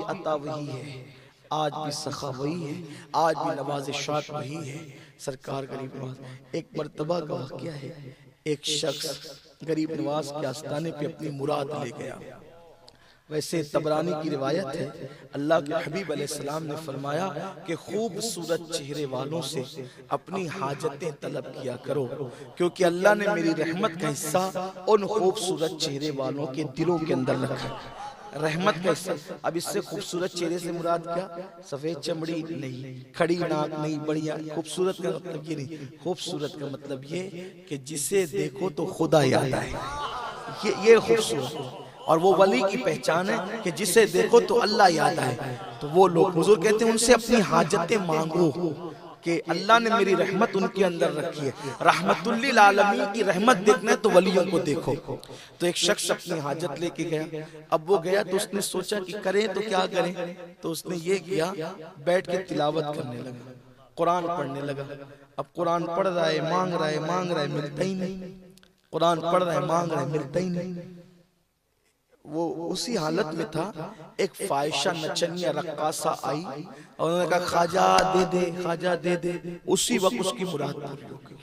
अता वही है, आज भी सखा वही है, आज भी नवाज़िशात वही है। सरकार गरीब नवाज, एक मर्तबा का वाक़या है, एक शख्स गरीब नवाज के आस्ताने पे अपनी मुराद ले गया। वैसे तबरानी की रिवायत है, अल्लाह के हबीब अलैहिस्सलाम ने फरमाया कि खूबसूरत चेहरे वालों से अपनी हाजतें तलब किया करो, क्योंकि अल्लाह ने मेरी रहमत का हिस्सा उन खूबसूरत चेहरे वालों के दिलों के अंदर रखा। रहमत का हिस्सा। अब इससे खूबसूरत चेहरे से मुराद क्या? सफेद चमड़ी नहीं, खड़ी नाक नहीं, बढ़िया। खूबसूरत का मतलब ये नहीं, खूबसूरत का मतलब ये कि जिसे देखो तो खुदा याद आए, ये खूबसूरत। और वो वली की पहचान है कि जिसे देखो तो अल्लाह याद आए। तो वो लोग हुजूर कहते हैं उनसे अपनी हाजतें मांगो कि अल्लाह ने मेरी रहमत उनके अंदर रखी है। रहमतुल्लिल आलमीन की रहमत देखना है तो वलियों को देखो। तो एक शख्स अपनी हाजत लेके गया। अब वो गया तो उसने सोचा कि करें तो क्या करें, तो उसने ये किया, बैठ के तिलावत करने लगा, कुरान पढ़ने लगा। अब कुरान पढ़ रहा है, मांग रहा है, मांग रहा है, मिलता ही नहीं। कुरान पढ़ रहा है, मांग रहा है, मिलता ही नहीं। वो उसी हालत में था, एक फाहिशा नचनिया रक्कासा आई और उन्होंने कहा ख्वाजा दे दे, ख्वाजा दे दे। उसी वक्त उसकी मुराद पूरी हो गई।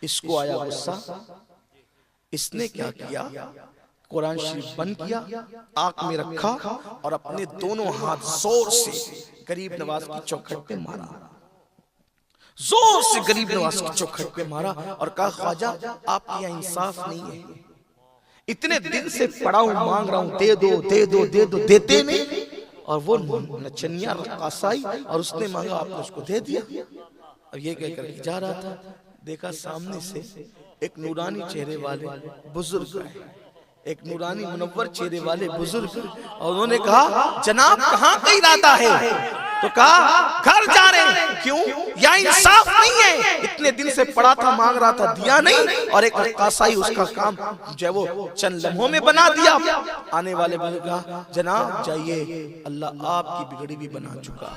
इसको आया गुस्सा, इसने क्या किया, कुरान शरीफ बंद किया, आंख में रखा और अपने दोनों हाथ जोर से गरीब नवाज की चौखट पे मारा। जोर से गरीब नवाज की चौखट पे मारा और कहा ख्वाजा आपके यहाँ इंसाफ नहीं है, इतने दिन से पड़ा हूं, मांग रहा हूं, दे दो दे दो दे दो, देते नहीं। और वो नचनिया रक्कासाई और उसने मांगा, आपने उसको दे दिया। अब ये कहकर जा रहा था, देखा सामने से एक नूरानी चेहरे वाले बुजुर्ग, एक नूरानी मुनव्वर चेहरे वाले बुजुर्ग, और उन्होंने कहा जनाब कहाँ का इरादा है? तो कहा घर जा रहे हैं। क्यों? या इंसाफ नहीं है, इतने दिन से पड़ा था, मांग रहा था, दिया नहीं। और एक रक्कासाई उसका काम जो है वो चंद लम्हों में बना दिया। आने वाले कहा जनाब जाइए, अल्लाह आपकी बिगड़ी भी बना चुका,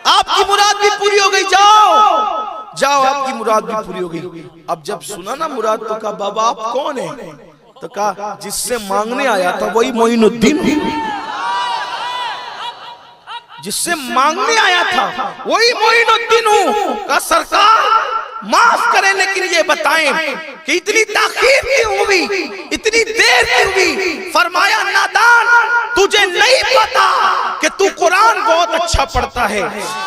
आपकी मुराद भी पूरी हो गई, जाओ जाओ, आपकी मुराद भी पूरी हो गई। अब जब सुना ना मुराद तो कहा बाबा आप कौन है? तो कहा जिससे मांगने आया था वही मोइनुद्दीन, जिससे मांगने आया था वही मोइनुद्दीन हूँ। का सरकार माफ करें, लेकिन ये बताएं कि इतनी ताखीर क्यों हुई, इतनी देर क्यों हुई? फरमाया नादान, तुझे नहीं पता कि तू कुरान बहुत अच्छा पढ़ता है,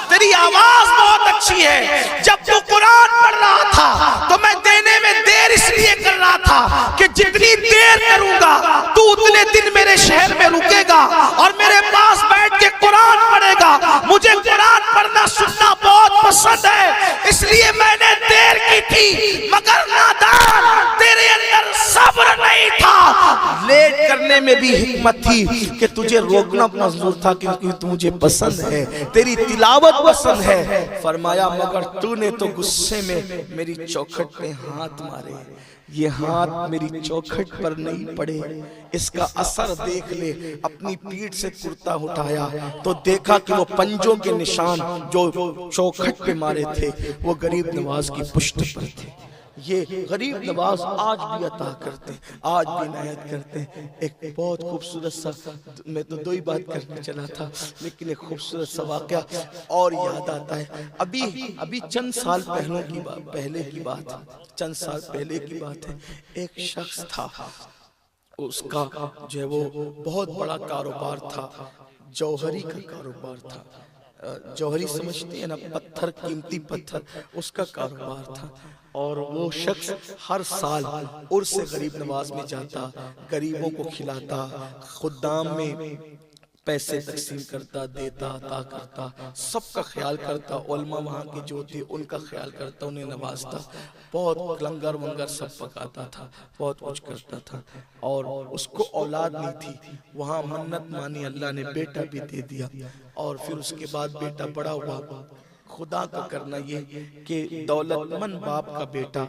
तेरी आवाज बहुत अच्छी है। जब तू कुरान पढ़ रहा था तो मैं देने में देर इसलिए कर रहा था कि जितनी देर करूंगा तू उतने दिन मेरे शहर में रुकेगा और मेरे पास बैठ के कुरान पढ़ेगा। मुझे कुरान पढ़ना सुनना बहुत पसंद है, इसलिए मैंने देर की थी। मगर नादान, तेरे अंदर सब्र नहीं था। लेट करने में भी हिकमत थी कि तुझे रोकना मंजूर था, क्योंकि तू मुझे पसंद है, तेरी तिलावत पसंद है। फरमाया मगर तूने तो गुस्से में मेरी चौखट पे हाथ मारे, ये हाथ मेरी चौखट पर नहीं पड़े, इसका असर देख ले। अपनी पीठ से कुर्ता उठाया तो देखा कि वो पंजों के निशान जो चौखट पे मारे थे वो गरीब नवाज की पुश्त पर थे। ये गरीब नवाज आज भी अता करते, आज भी इनायत करते। एक बहुत खूबसूरत सा, मैं तो दो ही बात करने चला था, लेकिन एक खूबसूरत सा वाक़या और याद आता है। अभी चंद साल पहले की बात है, चंद साल पहले की बात है। एक शख्स था, उसका जो है वो बहुत बड़ा कारोबार था, जौहरी का कारोबार था। जौहरी समझते हैं ना, पत्थर, कीमती पत्थर, उसका कारोबार था। और वो शख्स हर साल उर्स गरीब नवाज में जाता, गरीबों को खिलाता, खुद्दाम में पैसे तकसीम करता, देता, अता करता, सबका ख्याल करता। उलमा वहाँ के जो थे उनका ख्याल करता, उन्हें नवाजता, बहुत लंगर वंगर सब पकाता था, बहुत कुछ करता था। और उसको औलाद नहीं थी, वहाँ मन्नत मानी, अल्लाह ने बेटा भी दे दिया। और फिर उसके बाद बेटा बड़ा हुआ। खुदा का करना ये कि दौलतमंद बाप का बेटा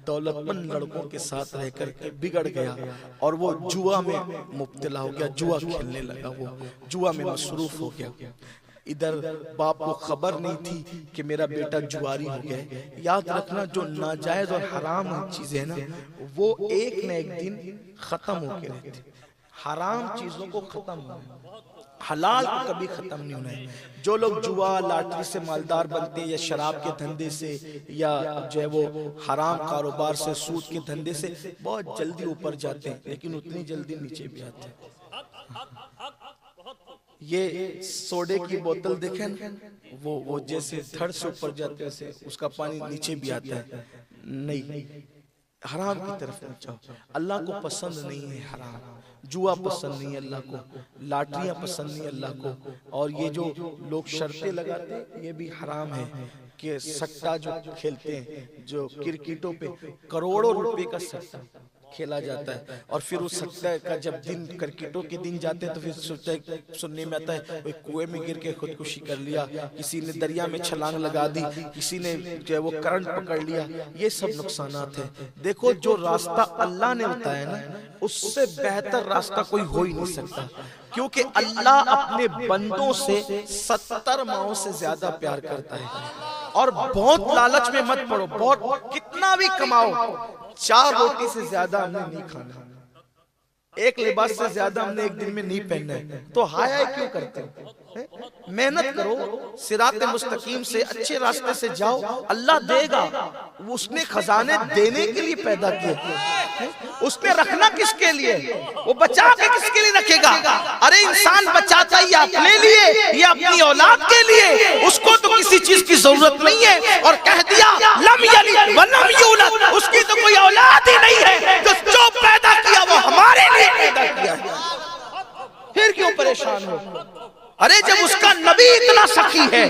दौलतमंद लड़कों के साथ रह करके बिगड़ गया और वो जुआ में मुब्तला हो गया, जुआ खेलने लगा, वो जुआ में मसरूफ हो गया। इधर बाप को खबर नहीं थी कि मेरा बेटा जुआरी हो गया है। याद रखना, जो नाजायज और हराम चीजें है ना, वो एक न एक दिन खत्म होके रहती। हराम चीजों को खत्म होना, हलाल को कभी खत्म नहीं होना है। जो लोग जुआ लॉटरी से मालदार बनते हैं या शराब के धंधे से या जो है वो हराम कारोबार से सूद के धंधे से बहुत जल्दी ऊपर जाते हैं, लेकिन उतनी जल्दी नीचे भी आते हैं। ये सोडे की बोतल देखें, वो जैसे धड़ से ऊपर जाते हैं उसका पानी नीचे भी आता है। नहीं, हराम की तरफ मत जाओ। अल्लाह को पसंद नहीं है हराम, जुआ पसंद नहीं है अल्लाह को, लाटरियां पसंद नहीं है अल्लाह को। और ये जो लोग शर्तें लगाते हैं ये भी हराम है कि सट्टा जो खेलते हैं, जो क्रिकेटों पे करोड़ों रुपए का सट्टा खेला जाता है और फिर उस सट्टा का जब दिन क्रिकेटों के दिन जाते हैं तो फिर सोचता है, सुनने में आता है कोई कुएं में गिर के खुदकुशी कर लिया, किसी ने दरिया में छलांग लगा दी, किसी ने जो है वो करंट पकड़ लिया। ये सब नुकसानात है। देखो जो रास्ता अल्लाह ने बताया ना, उससे बेहतर रास्ता कोई हो ही नहीं सकता, क्योंकि अल्लाह अपने बंदों से 70 माओं से ज्यादा प्यार करता है। और बहुत लालच में मत पड़ो, बहुत कितना भी कमाओ, 4 रोटी से ज्यादा हमने नहीं खाना, एक लिबास से ज्यादा हमने एक दिन में नहीं पहनना है, तो हाय क्यों करते हो? मेहनत करो, सिरात मुस्तकीम से अच्छे रास्ते से जाओ, अल्लाह देगा। उसने खजाने देने के लिए पैदा किए, उसने रखना किसके लिए? वो बचा के किसके लिए रखेगा? अरे इंसान बचाता ही अपने लिए या अपनी औलाद के लिए, उसको तो किसी चीज की जरूरत नहीं है। और कह दिया लम यलिद व लम यूलद, उसकी तो कोई औलाद ही नहीं है, तो जो पैदा किया वो हमारे लिए पैदा किया, फिर क्यों परेशान हो? अरे जब उसका नबी इतना सखी है,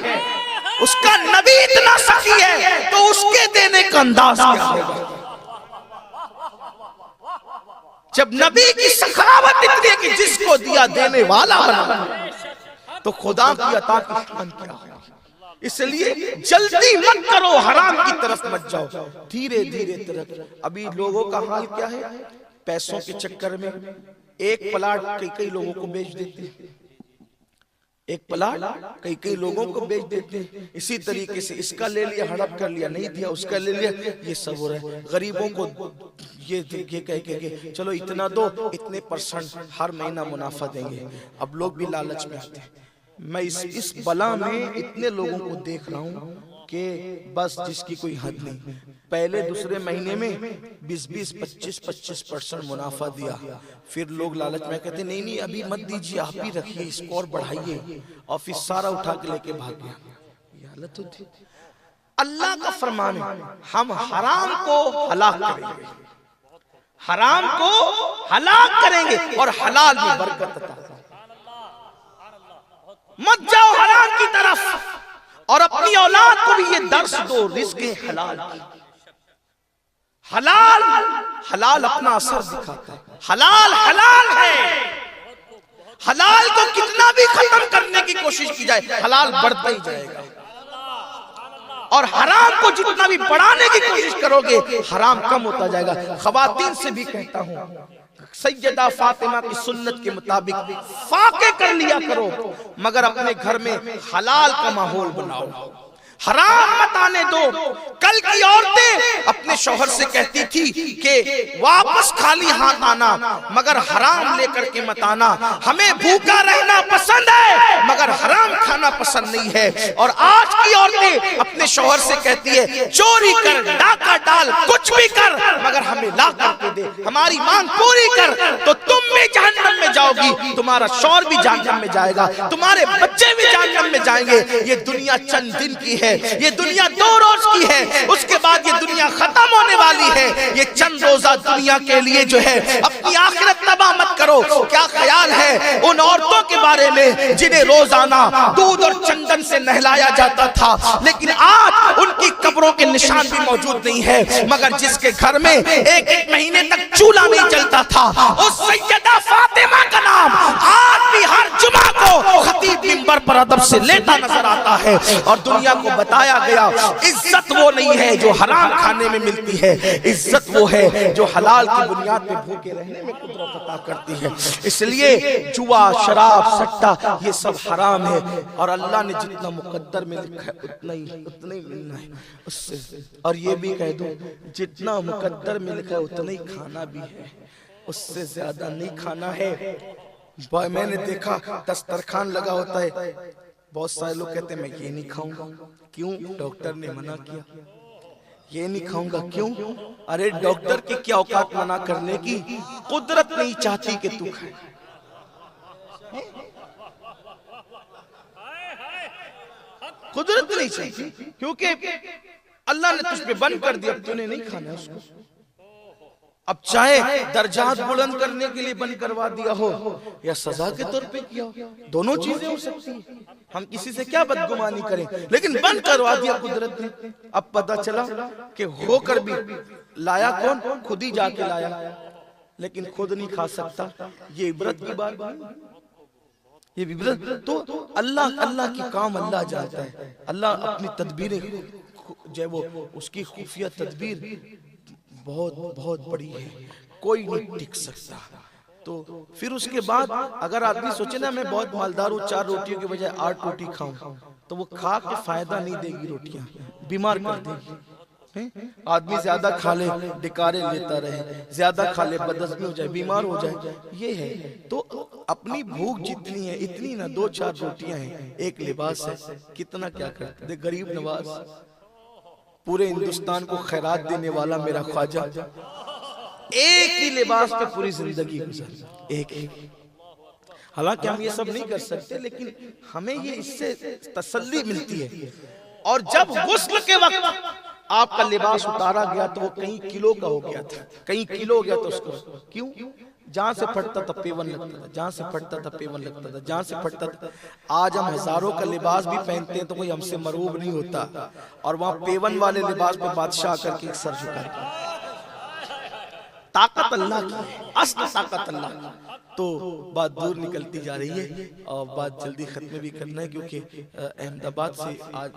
उसका नबी इतना सखी है, तो उसके देने का अंदाज क्या होगा? जब नबी की सखावत इतनी है कि जिसको दिया देने वाला बना, तो खुदा की अता की शान क्या होगी? इसलिए जल्दी मत करो, हराम की तरफ मत जाओ, धीरे धीरे तरफ। अभी लोगों का हाल क्या है? पैसों के चक्कर में एक प्लाट कई लोगों को बेच देते हैं, एक प्लाट कई लोगों को बेच देते हैं। इसी तरीके से इसका ले लिया, हड़प कर लिया, नहीं दिया, उसका ले लिया, ये सब हो रहा है। गरीबों को ये कह के चलो इतना दो, इतने % हर महीना मुनाफा देंगे। अब लोग भी लालच में आते हैं। मैं इस बला में इतने लोगों को देख रहा हूँ कि बस जिसकी कोई हद नहीं। पहले दूसरे महीने में 20-20, 25-25% मुनाफा दिया, फिर लोग लालच में कहते नहीं नहीं अभी मत दीजिए, आप ही रखिए, इसको और बढ़ाइए, और फिर सारा उठा के लेके भाग गया। ये हालत होती। अल्लाह का फरमान है, हम हराम को हलाक करेंगे, हराम को हलाक करेंगे और हलाल में बरकत अता। मत जाओ हराम की तरफ, और अपनी औलाद को भी ये दर्स दो रिज़्क़ हलाल। हलाल हलाल अपना असर दिखाता है, हलाल हलाल है। हलाल को कितना भी खत्म करने की कोशिश की जाए, हलाल बढ़ता ही जाएगा। और हराम को जितना भी बढ़ाने की कोशिश करोगे, हराम कम होता जाएगा। खवातीन से भी कहता हूं, सैयदा फातिमा की सुन्नत के मुताबिक फाके कर लिया करो, मगर अपने घर में हलाल का माहौल बनाओ, हराम मत आने दो। कल की औरतें अपने शौहर से कहती थी कि वापस खाली हाथ आना, मगर हराम लेकर के मत आना। हमें भूखा रहना पसंद है, मगर हराम खाना पसंद नहीं है। और आज की औरतें अपने शौहर से कहती है चोरी कर, डाका डाल, कुछ भी कर, मगर हमें ला करके दे, हमारी मांग पूरी कर, तो तुम भी जहन्नम में जाओगी, तुम्हारा शौहर भी जहन्नम में जाएगा, तुम्हारे बच्चे भी जहन्नम में जाएंगे। ये दुनिया चंद दिन की है, ये दुनिया 2 रोज की है, उसके बाद ये दुनिया खत्म होने वाली है। ये चंद रोजा दुनिया के लिए जो है, अपनी आखिरत तबाह मत करो। क्या ख्याल है उन औरतों के बारे में जिन्हें रोजाना दूध और चंदन से नहलाया जाता था, लेकिन आज उनकी कब्रों के निशान भी मौजूद नहीं है, मगर जिसके घर में एक महीने तक चूल्हा नहीं जलता था, उस सैयदा फातिमा का नाम आज भी हर जुमा को खतीब मिंबर पर अदब से लेता नजर आता है। और दुनिया को बताया गया इज्जत वो नहीं है जो हराम खाने में मिलती है, इज्जत वो है जो हलाल की बुनियाद पे भूखे रहने में कुदरत अता करती है। इसलिए जुआ, शराब, सट्टा ये सब हराम है, और अल्लाह ने जितना मुकद्दर में लिखा है उतना ही मिलना है उससे। और ये भी कह दो जितना मुकद्दर में लिखा है उतना ही खाना भी है, उससे ज्यादा नहीं खाना है। मैंने देखा दस्तरखान लगा होता है, बहुत सारे लोग कहते हैं मैं ये नहीं खाऊंगा। क्यों? डॉक्टर ने मना किया। ये नहीं खाऊंगा क्यों? अरे डॉक्टर की क्या औकात मना करने की, कुदरत नहीं चाहती कि तू खाए। कुदरत नहीं चाहती, क्योंकि अल्लाह ने तुझ पे बंद कर दिया, तूने नहीं खाना उसको। अब चाहे दर्जात बुलंद करने के लिए बंद करवा दिया हो या सजा के तौर पे किया हो, दोनों चीजें हो सकती है। हम किसी से क्या बदगुमानी करें, लेकिन बंद करवा दिया कुदरत ने। अब पता चला कि होकर भी लाया कौन? खुद ही जाके लाया, लेकिन खुद नहीं खा सकता। ये इबरत की बात नहीं, ये इबरत तो अल्लाह की काम अल्लाह जानता है। अल्लाह अपनी तदबीरें जो वो उसकी खुफिया तदबीर बहुत बहुत बड़ी है, कोई नहीं टिक सकता। तो फिर उसके बाद अगर आदमी सोचे ना मैं बहुत मालदार हूँ, 4 रोटियों की बजाय 8 रोटी खाऊं, तो वो खा के फायदा नहीं देगी, रोटियां बीमार कर देगी। आदमी ज्यादा खा ले डिकारे लेता रहे, ज्यादा खा ले बदहजमी हो जाए, बीमार हो जाए, ये है। तो अपनी भूख जितनी है इतनी ना 2-4 रोटियां हैं, एक लिबास है, कितना क्या करते हैं। गरीब नवाज, पूरे हिंदुस्तान को खैरात देने वाला मेरा ख्वाजा, एक ही लिबास पे पूरी जिंदगी गुजार, एक ही। हालांकि हम ये सब नहीं कर सकते, लेकिन हमें ये इससे तसल्ली मिलती है। और जब गुस्ल के वक्त आपका लिबास उतारा गया तो वो कई किलो का हो गया था, कई किलो हो गया था उसको। क्यों? जहां से फटता था पेवन लगता था, जहां से फटता था पेवन लगता था, जहां से फटता था। आज हम हजारों का लिबास भी पहनते हैं तो कोई हमसे मरूब नहीं होता, और वहां पेवन वाले लिबास पे बादशाह करके सर झुकाता है। ताकत अल्लाह की, असली ताकत अल्लाह की। तो बात दूर निकलती जा रही है और बात जल्दी खत्म भी करना है, क्योंकि अहमदाबाद से आज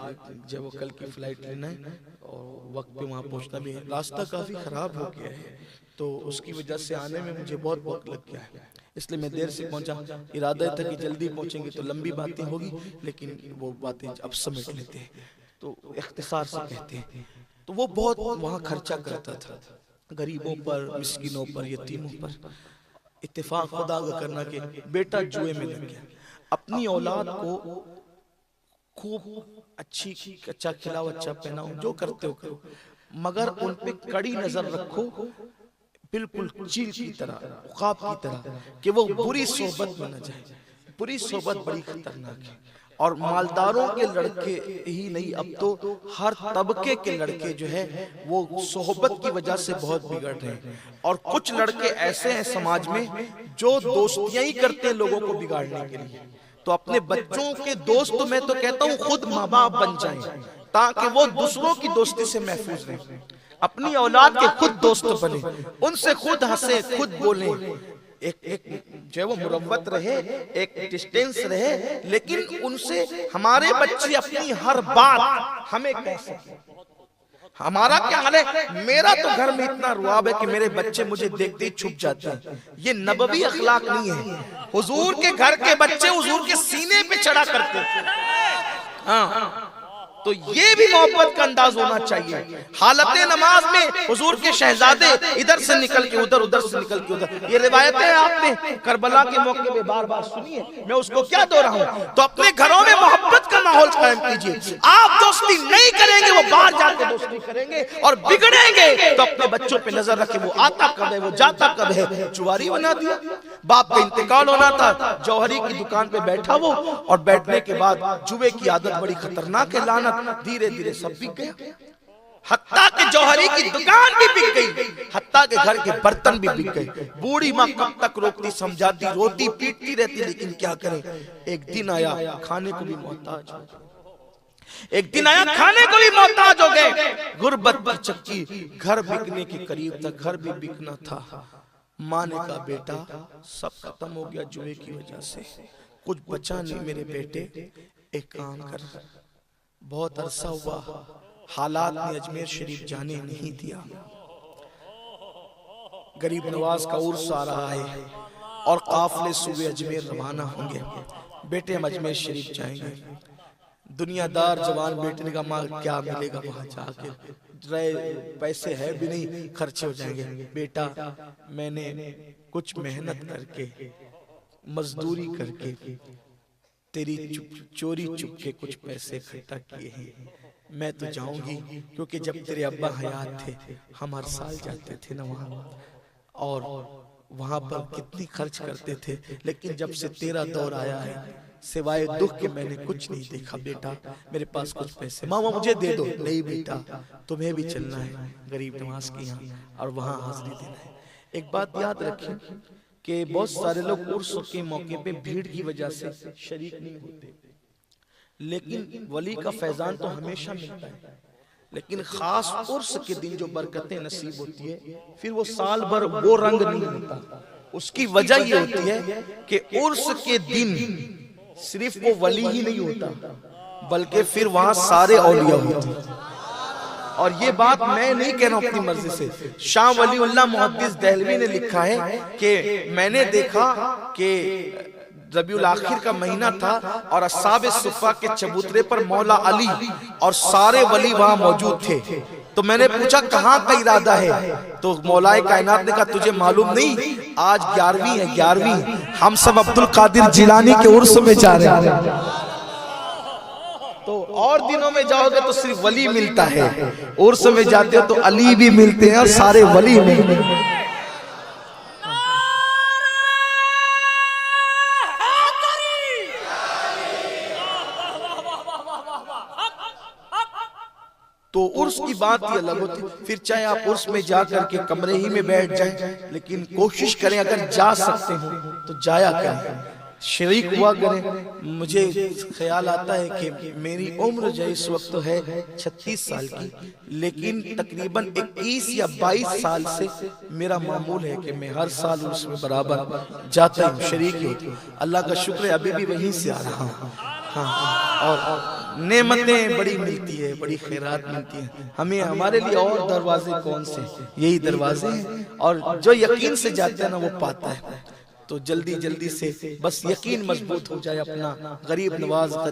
जब वो कल की फ्लाइट लेना है और वक्त पे वहाँ पहुँचना भी है। रास्ता काफ़ी ख़राब हो गया है, तो उसकी वजह से आने में मुझे बहुत वक्त लग गया है, इसलिए मैं देर से पहुँचा। इरादा था कि जल्दी पहुँचेंगे तो लंबी बातें होगी, लेकिन वो बातें अब समेट लेते हैं तो इख्तिसार से कहते हैं। तो वो बहुत वहाँ खर्चा करता था, गरीबों पर, मिस्किनों पर, यतीमों पर। इत्तेफाक खुदा का करना कि बेटा जुए में लग गया। अपनी औलाद को खूब अच्छा खिलाओ, अच्छा पहनाओ, जो करते हो करो, मगर उन पे कड़ी नजर रखो, बिल्कुल चील की तरह, उकाब की तरह, कि वो बुरी सोहबत में न जाए। बुरी सोहबत बड़ी खतरनाक है। और मालदारों के लड़के ही नहीं, अब तो हर तबके के लड़के जो है वो सोहबत की वजह से बहुत बिगड़ रहे हैं। और कुछ लड़के ऐसे हैं समाज में जो दोस्तियां ही करते हैं लोगों को बिगाड़ने के लिए। तो अपने बच्चों के दोस्त, मैं तो कहता हूँ खुद माँ बाप बन जाएं, ताकि वो दूसरों की दोस्ती से महफूज रहें। अपनी औलाद के खुद दोस्त बने, उनसे खुद हंसे, खुद बोले, एक जो वो मुरव्वत रहे, एक डिस्टेंस रहे, लेकिन उनसे हमारे बच्चे अपनी हर बात हमें कह सके। हमारा क्या हाल है? मेरा तो घर में इतना रुआब है कि मेरे बच्चे मुझे देखते ही छुप जाते हैं। ये नबवी अखलाक नहीं है। हुजूर के घर के बच्चे हुजूर के सीने पे चढ़ा करते थे। हाँ, तो ये भी मोहब्बत का अंदाज होना चाहिए। हालत नमाज में हुजूर के शहजादे इधर से निकल के उधर, उधर से निकल के उधर। ये रिवायतें आपने करबला के मौके पे बार बार सुनी है, मैं उसको क्या दो रहा हूँ। तो अपने घरों में मोहब्बत का माहौल कायम कीजिए। आप दोस्ती नहीं करेंगे, वो बाहर जाके दोस्ती करेंगे और बिगड़ेंगे। तो अपने बच्चों पे नजर रखें, वो आता कब है, वो जाता कब है। जुआरी बना दिया। बाप का इंतकाल होना था, जौहरी की दुकान पे बैठा वो, और बैठने के बाद जुए की आदत बड़ी खतरनाक है, लानत। धीरे धीरे सब बिक गया, हत्ता के जौहरी की दुकान भी बिक गई, हत्ता के घर के बर्तन भी बिक गए। बूढ़ी माँ कब तक रोकती, समझाती, रोती पीटती रहती, लेकिन क्या करें। एक दिन आया खाने को भी मोहताज हो गए, एक दिन आया खाने को भी मोहताज हो गए। गुर्बत की चक्की, घर बिकने के करीब तक, घर भी बिकना था। माँ ने कहा बेटा सब खत्म हो गया जुए की वजह से, कुछ बचा नहीं मेरे बेटे, एक काम कर। बहुत अरसा हुआ हालात ने अजमेर शरीफ जाने नहीं दिया। गरीब नवाज का उर्स आ रहा है और काफले सुबह अजमेर रवाना होंगे। बेटे हम अजमेर शरीफ जाएंगे। दुनियादार जवान बेटे ने कहा माँ क्या मिलेगा वहां जाके, रहे पैसे है भी नहीं, खर्चे हो जाएंगे। बेटा मैंने कुछ मेहनत करके मजदूरी करके तेरी चोरी चुपके कुछ पैसे इकट्ठा किए हैं, मैं तो जाऊंगी, क्योंकि जब तेरे अब्बा हयात थे हम हर साल जाते थे ना वहाँ, और वहाँ पर कितनी खर्च करते थे, लेकिन जब से तेरा दौर आया है सिवाय दुख के मैंने कुछ नहीं देखा। बेटा मेरे पास कुछ पैसे, मामा मुझे दे दो। नहीं बेटा, तुम्हें भी चलना है गरीब नवाज के यहाँ और वहाँ हाजिरी देना है। एक बात याद रखें कि बहुत सारे लोग उर्स के मौके पे भीड़ की वजह से शरीक नहीं होते, लेकिन वली का फैजान तो हमेशा मिलता है, लेकिन खास उर्स के दिन जो बरकतें नसीब होती है फिर वो साल भर वो रंग नहीं होता। उसकी वजह ये होती है कि उर्स के दिन सिर्फ वो वली ही नहीं होता, बल्कि फिर वहां सारे औलिया होते हैं। और ये बात मैं नहीं कह रहा हूं अपनी मर्जी से, शाह वलीउल्लाह मुहद्दिस दहलवी ने लिखा है कि मैंने देखा कि रबीउल आखिर का महीना था और अस्हाबे सुफ़ा के चबूतरे पर मौला अली और सारे वली वहां मौजूद थे। तो मैंने पूछा कहाँ का इरादा है, तो मौलाए कायनात ने कहा तुझे मालूम नहीं, आज 11वीं है, 11वीं, हम सब अब्दुल कादिर जिलानी के उर्स में जा रहे हैं। तो और दिनों में जाओगे तो सिर्फ वली मिलता है, उर्स में जाते हो तो अली भी मिलते हैं और सारे वली मिलते हैं। तो उर्स की बात ही अलग होती, फिर चाहे आप उर्स में जा करके कमरे ही में बैठ जाएं, लेकिन कोशिश करें अगर जा सकते हो तो जाया करें, शरीक हुआ करें। मुझे ख्याल आता है कि मेरी उम्र जो इस वक्त तो है 36 साल की, लेकिन तकरीबन 21 या 22 साल से मेरा मामूल है कि मैं हर साल उसमें बराबर जाता हूँ, शरीक हूँ। अल्लाह का शुक्र है अभी भी वहीं से आ रहा हूँ। हाँ, और नेमतें बड़ी मिलती है, बड़ी खैरात मिलती है हमें। हमारे लिए और दरवाजे कौन से, यही दरवाजे हैं, और जो यकीन से जाता है ना वो पाता है। तो जल्दी जल्दी से बस यकीन मजबूत हो जाए अपना। गरीब नवाज है,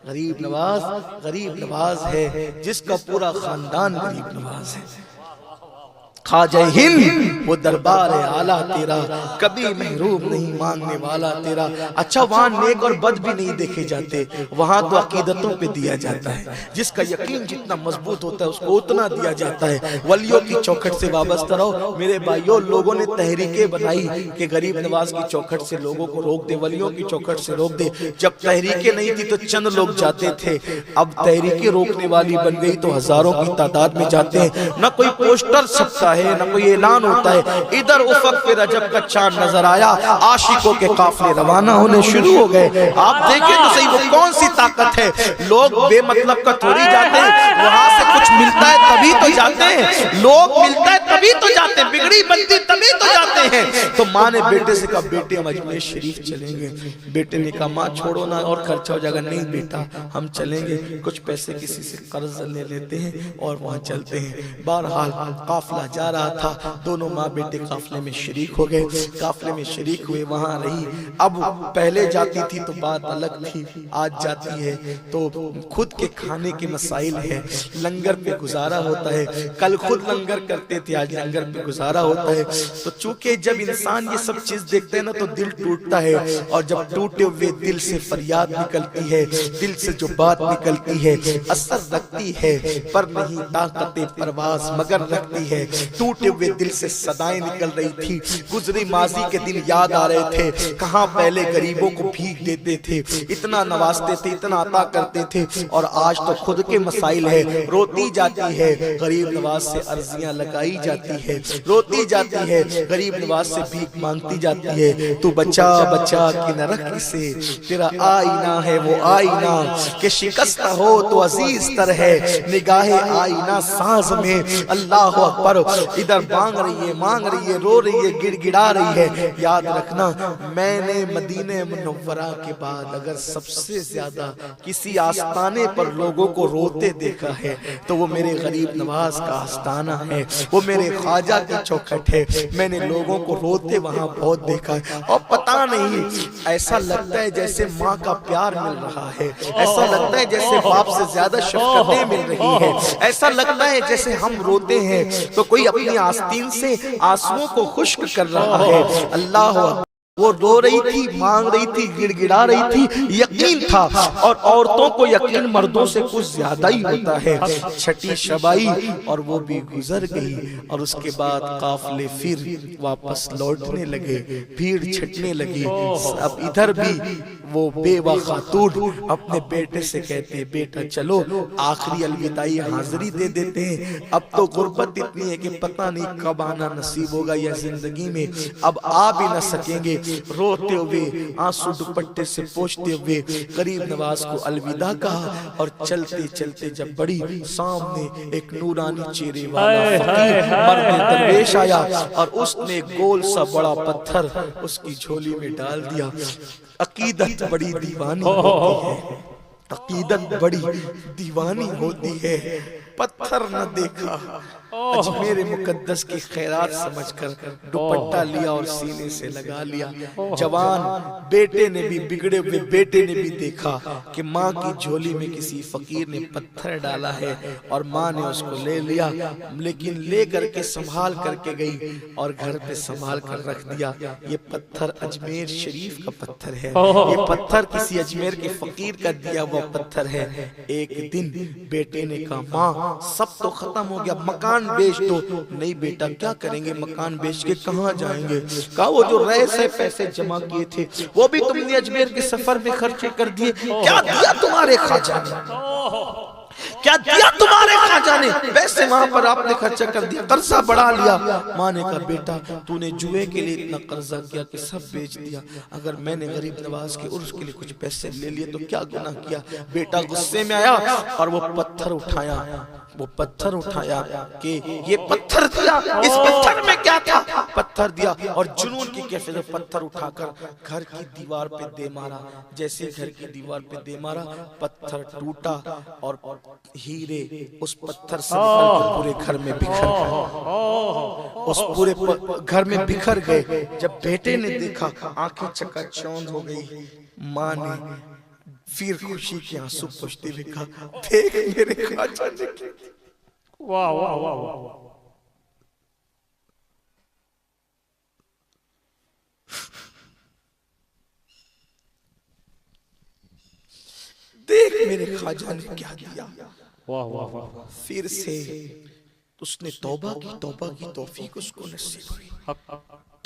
गरीब नवाज है जिसका पूरा खानदान गरीब नवाज है। ख्वाजा हिंद वो दरबार है आला तेरा, कभी महरूम नहीं मांगने वाला तेरा। अच्छा वहाँ नेक और बद भी नहीं देखे जाते, वहाँ तो अकीदतों पे दिया जाता है। जिसका यकीन जितना मजबूत होता है उसको उतना दिया जाता है। वलियों की चौखट से वाबस्ता रहो मेरे भाइयों। लोगों ने तहरीकें बनाई कि गरीब नवाज की चौखट से लोगों को रोक दे, वलियों की चौखट से रोक दे। जब तहरीकें नहीं थी तो चंद लोग जाते थे, अब तहरीकें रोकने वाली बन गई तो हजारों की तादाद में जाते हैं। न कोई पोस्टर छपता है न कोई ऐलान होता है। इधर उफक पे रजब का चांद नजर आया, आशिकों के काफले रवाना होने शुरू हो गए। आप देखें तो सही वो कौन सी ताकत है। लोग बेमतलब का थोड़ी जाते हैं, वहां से कुछ मिलता है तभी तो जाते हैं, लोग मिलता है तभी तो जाते हैं, बिगड़ी बनती तभी तो जाते हैं। तो माँ ने बेटे से कहा बेटे हम अजमेर शरीफ चलेंगे। बेटे ने कहा माँ छोड़ो ना और खर्चा हो जाएगा। नहीं बेटा हम चलेंगे, कुछ पैसे किसी से कर्ज ले लेते हैं और वहां चलते हैं। बहरहाल काफिला जा रहा था, दोनों माँ बेटे काफिले में शरीक हो गए, काफिले में शरीक हुए, वहां रही। अब पहले जाती थी तो बात अलग थी, आज जाती है तो खुद के खाने के मसाइल है, लंगर पे गुजारा होता है। कल खुद लंगर करते थे, आज लंगर पे गुजारा होता है। तो चूंकि जब इंसान ये सब चीज देखते हैं ना तो दिल टूटता है, और जब टूटे हुए दिल से फरियाद निकलती है, दिल से जो बात निकलती है असर रखती है, पर नहीं ताकते परवाज मगर रखती है। टूटे हुए दिल से सदाएं निकल रही थी, गुजरी माजी के दिन याद आ रहे थे। कहां पहले गरीबों को भीख देते थे, इतना नवाजते थे, इतना अता करते थे, और आज तो खुद के मसाइल है। रोती जाती है गरीब नवाज से अर्जियां लगाई जाती है, रोती जाती है गरीब नवाज से भीख मांगती जाती है। तू बचा बचा कि नरक से, तेरा आईना है वो आईना के शिकस्त हो तो अजीज तर है निगाहे आईना साज में। अल्लाह अकबर। इधर मांग रही है, रो रही है, गिड़गिड़ा रही है। याद रखना मैंने मदीने मुनव्वरा के बाद अगर सबसे ज्यादा किसी आस्ताने पर लोगों को रोते देखा है तो वो मेरे गरीब नवाज का आस्ताना है, वो मेरे ख्वाजा की चौखट है। मैंने लोगों को रोते वहां बहुत देखा है, और पता नहीं ऐसा लगता है जैसे माँ का प्यार मिल रहा है, ऐसा लगता है जैसे बाप से ज्यादा शफ़क़तें मिल रही है, ऐसा लगता है जैसे हम रोते हैं तो कोई अपनी आस्तीन से आंसुओं को खुश्क कर रहा है। अल्लाह वो रो रही थी, मांग रही थी, गिड़गिड़ा रही थी। यकीन था, और औरतों को यकीन मर्दों से कुछ ज्यादा ही होता है। छठी शब आई और वो भी गुजर गई। और उसके बाद काफिले फिर वापस लौटने लगे, भीड़ छटने लगी। अब इधर भी वो बेवा खातून अपने बेटे से कहते हैं, बेटा चलो आखिरी अलविदाई हाजिरी दे देते हैं। अब तो गुर्बत इतनी है कि पता नहीं कब आना नसीब होगा या जिंदगी में अब आ भी न सकेंगे। रोते हुए आंसू दुपट्टे से पोंछते हुए गरीब नवाज को अलविदा कहा। और चलते चलते जब बड़ी सामने एक नूरानी चेहरे वाला फकीर मर्द दरवेश आया और उसने गोल सा बड़ा पत्थर उसकी झोली में डाल दिया। अकीदत बड़ी दीवानी होती है, अकीदत बड़ी दीवानी होती है। पत्थर न देखा, अजमेर मुकद्दस की खैरात समझकर दुपट्टा लिया और सीने से लगा लिया। जवान बेटे ने भी, बिगड़े हुए बेटे ने भी देखा कि माँ की झोली में किसी फकीर ने पत्थर डाला है और माँ ने उसको ले लिया, लेकिन ले करके संभाल करके गई और घर पे संभाल कर रख दिया। ये पत्थर अजमेर शरीफ का पत्थर है, ये पत्थर किसी अजमेर के फकीर का दिया हुआ पत्थर है। एक दिन बेटे ने कहा, माँ सब तो खत्म हो गया, मकान बेच दो। नहीं बेटा क्या करेंगे, मकान बेच के कहाँ जाएंगे। कहा वो जो रह से पैसे जमा किए थे वो भी तुमने अजमेर के सफर में खर्चे कर दिए। क्या दिया तुम्हारे खाजा ने, क्या दिया तुम्हारे खाजा ने, पैसे वहां पर आपने खर्चा कर दिया, कर्जा बढ़ा लिया। माँ ने कहा बेटा तूने जुए के लिए इतना कर्जा किया कि सब बेच दिया। अगर मैंने गरीब नवाज के उर्स के लिए कुछ पैसे ले लिए तो क्या गुनाह किया। बेटा गुस्से में आया और वो पत्थर उठाया, वो पत्थर उठाया कि ये पत्थर दिया, इस पत्थर में क्या था, पत्थर दिया और जुनून की कैफियत में पत्थर उठाकर घर की दीवार पे दे मारा। जैसे घर की दीवार पे दे मारा, पत्थर टूटा और हीरे उस पत्थर से निकलकर पूरे घर में बिखर गए, उस पूरे घर में बिखर गए। जब बेटे ने देखा आंखें चकाचौंध हो गई। माँ ने फिर खुशी के आंसू पोंछते हुए कहा, देख मेरे खाजा ने। वाह वाह वाह वाह, देख मेरे खाजा ने क्या दिया। वाह वाह वाह। फिर से उसने तौबा की तौफीक उसको नसीब हुई,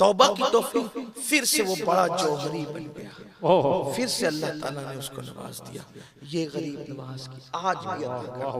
तौबा की तौफीक। फिर से वो बड़ा जौहरी बन गया, फिर से अल्लाह ताला ने उसको नवाज दिया। ये गरीब नवाज की आज भी अल्लाह